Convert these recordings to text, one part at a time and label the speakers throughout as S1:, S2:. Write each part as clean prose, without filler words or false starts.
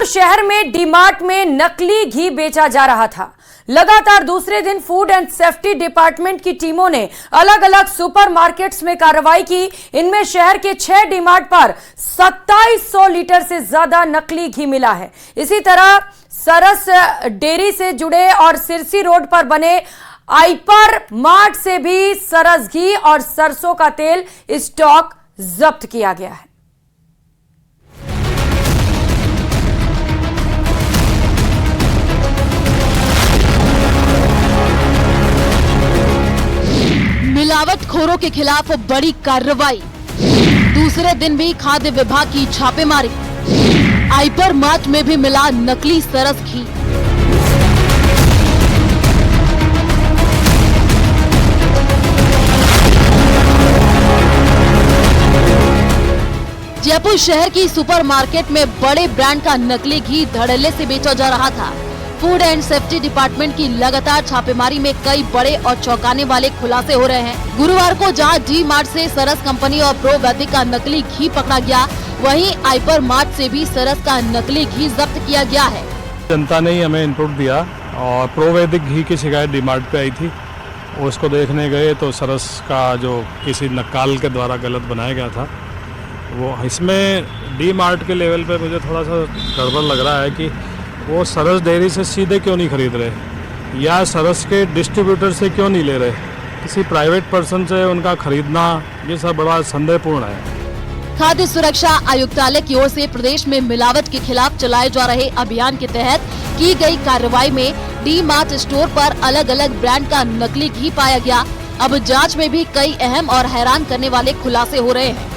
S1: शहर में डीमार्ट में नकली घी बेचा जा रहा था। लगातार दूसरे दिन फूड एंड सेफ्टी डिपार्टमेंट की टीमों ने अलग अलग सुपरमार्केट्स में कार्रवाई की। इनमें शहर के 6 डीमार्ट पर 2700 लीटर से ज्यादा नकली घी मिला है। इसी तरह सरस डेयरी से जुड़े और सिरसी रोड पर बने आइपर मार्ट से भी सरस घी और सरसों का तेल स्टॉक जब्त किया गया है।
S2: मिलावटखोरों के खिलाफ बड़ी कार्रवाई। दूसरे दिन भी खाद्य विभाग की छापेमारी। आइपर मार्ट में भी मिला नकली सरस घी। जयपुर शहर की सुपरमार्केट में बड़े ब्रांड का नकली घी धड़ल्ले से बेचा जा रहा था। फूड एंड सेफ्टी डिपार्टमेंट की लगातार छापेमारी में कई बड़े और चौंकाने वाले खुलासे हो रहे हैं। गुरुवार को जहां डी मार्ट से सरस कंपनी और प्रो वैदिक का नकली घी पकड़ा गया, वहीं आइपर मार्ट से भी सरस का नकली घी जब्त किया गया है।
S3: जनता ने ही हमें इनपुट दिया और प्रो वैदिक घी की शिकायत डी मार्ट पे आई थी। उसको देखने गए तो सरस का जो किसी नक्काल के द्वारा गलत बनाया गया था, वो इसमें डी मार्ट के लेवल पे मुझे थोड़ा सा गड़बड़ लग रहा है कि वो सरस डेयरी से सीधे क्यों नहीं खरीद रहे या सरस के डिस्ट्रीब्यूटर से क्यों नहीं ले रहे, किसी प्राइवेट पर्सन से उनका खरीदना, ये सब बड़ा संदेहपूर्ण है।
S2: खाद्य सुरक्षा आयुक्तालय की ओर से प्रदेश में मिलावट के खिलाफ चलाए जा रहे अभियान के तहत की गई कार्रवाई में डी मार्ट स्टोर पर अलग अलग ब्रांड का नकली घी पाया गया। अब जाँच में भी कई अहम और हैरान करने वाले खुलासे हो रहे हैं।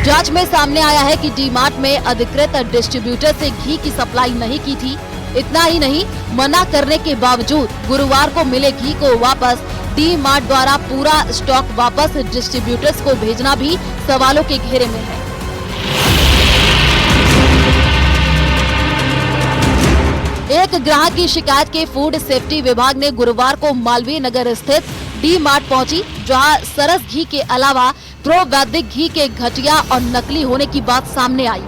S2: जांच में सामने आया है कि डी मार्ट में अधिकृत डिस्ट्रीब्यूटर से घी की सप्लाई नहीं की थी। इतना ही नहीं, मना करने के बावजूद गुरुवार को मिले घी को वापस डी मार्ट द्वारा पूरा स्टॉक वापस डिस्ट्रीब्यूटर्स को भेजना भी सवालों के घेरे में है। एक ग्राहक की शिकायत के फूड सेफ्टी विभाग ने गुरुवार को मालवीय नगर स्थित डी मार्ट पहुंची, जहां सरस घी के अलावा प्रो वैदिक घी के घटिया और नकली होने की बात सामने आई।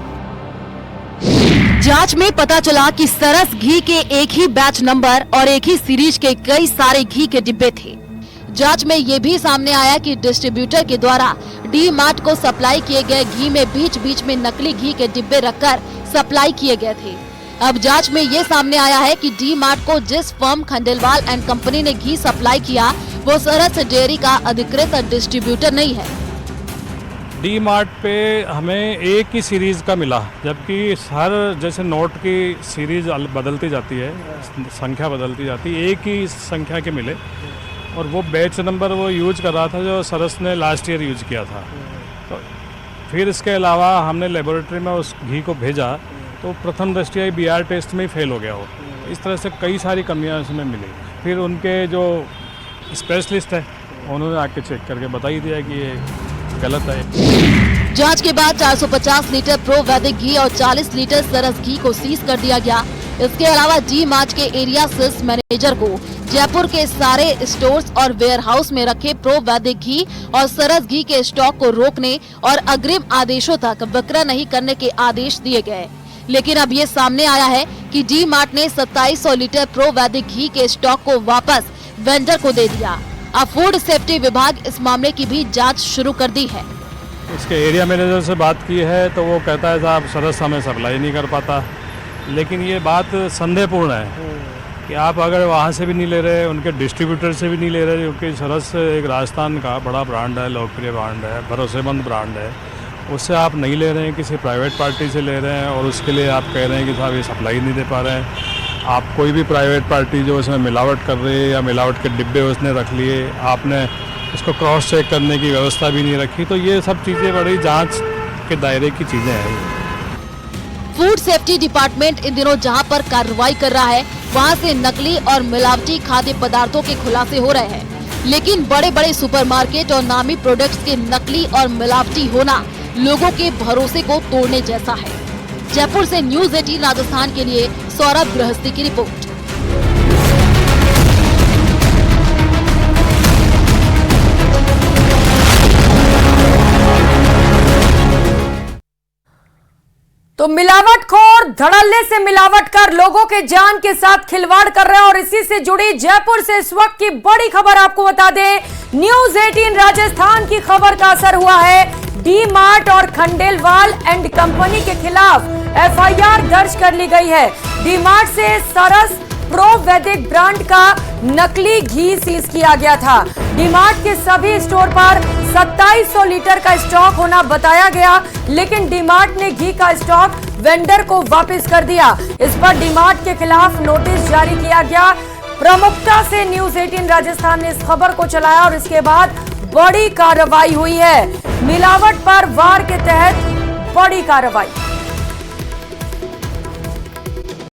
S2: जांच में पता चला कि सरस घी के एक ही बैच नंबर और एक ही सीरीज के कई सारे घी के डिब्बे थे। जांच में ये भी सामने आया कि डिस्ट्रीब्यूटर के द्वारा डी मार्ट को सप्लाई किए गए घी में बीच बीच में नकली घी के डिब्बे रखकर सप्लाई किए गए थे। अब जांच में ये सामने आया है कि डी मार्ट को जिस फर्म खंडेलवाल एंड कंपनी ने घी सप्लाई किया, वो सरस डेयरी का अधिकृत डिस्ट्रीब्यूटर नहीं है।
S3: डी मार्ट पे हमें एक ही सीरीज़ का मिला, जबकि हर जैसे नोट की सीरीज बदलती जाती है, संख्या बदलती जाती है, एक ही संख्या के मिले और वो बैच नंबर वो यूज कर रहा था जो सरस ने लास्ट ईयर यूज किया था। तो फिर इसके अलावा हमने लेबोरेटरी में उस घी को भेजा तो प्रथम दृष्टया BR टेस्ट में ही फेल हो गया हो। इस तरह से कई सारी कमियां इसमें मिली। फिर उनके जो स्पेशलिस्ट है उन्होंने आके चेक करके बता ही दिया कि ये गलत है।
S2: जांच के बाद 450 लीटर प्रो वैदिक घी और 40 लीटर सरस घी को सीज कर दिया गया। इसके अलावा डी मार्ट के एरिया सेल्स मैनेजर को जयपुर के सारे स्टोर्स और वेयर हाउस में रखे प्रो वैदिक घी और सरस घी के स्टॉक को रोकने और अग्रिम आदेशों तक विक्रय नहीं करने के आदेश दिए गए। लेकिन अब ये सामने आया है कि डी मार्ट ने 2700 लीटर प्रो वैदिक घी के स्टॉक को वापस वेंडर को दे दिया। अब फूड सेफ्टी विभाग इस मामले की भी जांच शुरू कर दी है।
S3: इसके एरिया मैनेजर से बात की है तो वो कहता है साहब सरस हमें सप्लाई नहीं कर पाता, लेकिन ये बात संदेहपूर्ण है कि आप अगर वहाँ से भी नहीं ले रहे, उनके डिस्ट्रीब्यूटर से भी नहीं ले रहे, क्योंकि सरस एक राजस्थान का बड़ा ब्रांड है, लोकप्रिय ब्रांड है, भरोसेमंद ब्रांड है, उससे आप नहीं ले रहे हैं, किसी प्राइवेट पार्टी से ले रहे हैं और उसके लिए आप कह रहे हैं कि साहब ये सप्लाई नहीं दे पा रहे हैं। आप कोई भी प्राइवेट पार्टी जो उसमें मिलावट कर रही है या मिलावट के डिब्बे उसने रख लिए, आपने उसको क्रॉस चेक करने की व्यवस्था भी नहीं रखी, तो ये सब चीज़ें बड़ी जांच के दायरे की चीज़ें हैं।
S2: फूड सेफ्टी डिपार्टमेंट इन दिनों जहां पर कार्रवाई कर रहा है, वहां से नकली और मिलावटी खाद्य पदार्थों के खुलासे हो रहे हैं। लेकिन बड़े बड़े सुपरमार्केट और नामी प्रोडक्ट्स के नकली और मिलावटी होना लोगों के भरोसे को तोड़ने जैसा है। जयपुर से न्यूज़ 18 राजस्थान के लिए सौरभ गृहस्थी की रिपोर्ट।
S1: तो मिलावटखोर धड़ल्ले से मिलावट कर लोगों के जान के साथ खिलवाड़ कर रहे हैं। और इसी से जुड़ी जयपुर से इस वक्त की बड़ी खबर आपको बता दें, न्यूज 18 राजस्थान की खबर का असर हुआ है। डी मार्ट और खंडेलवाल एंड कंपनी के खिलाफ एफआईआर दर्ज कर ली गई है। डी मार्ट से सरस प्रो वैदिक ब्रांड का नकली घी सीज किया गया था। डी मार्ट के सभी स्टोर पर 2700 लीटर का स्टॉक होना बताया गया, लेकिन डी मार्ट ने घी का स्टॉक वेंडर को वापस कर दिया। इस पर डी मार्ट के खिलाफ नोटिस जारी किया गया। प्रमुखता से न्यूज 18 राजस्थान ने इस खबर को चलाया और इसके बाद बड़ी कार्रवाई हुई है। मिलावट पर वार के तहत बड़ी कार्रवाई।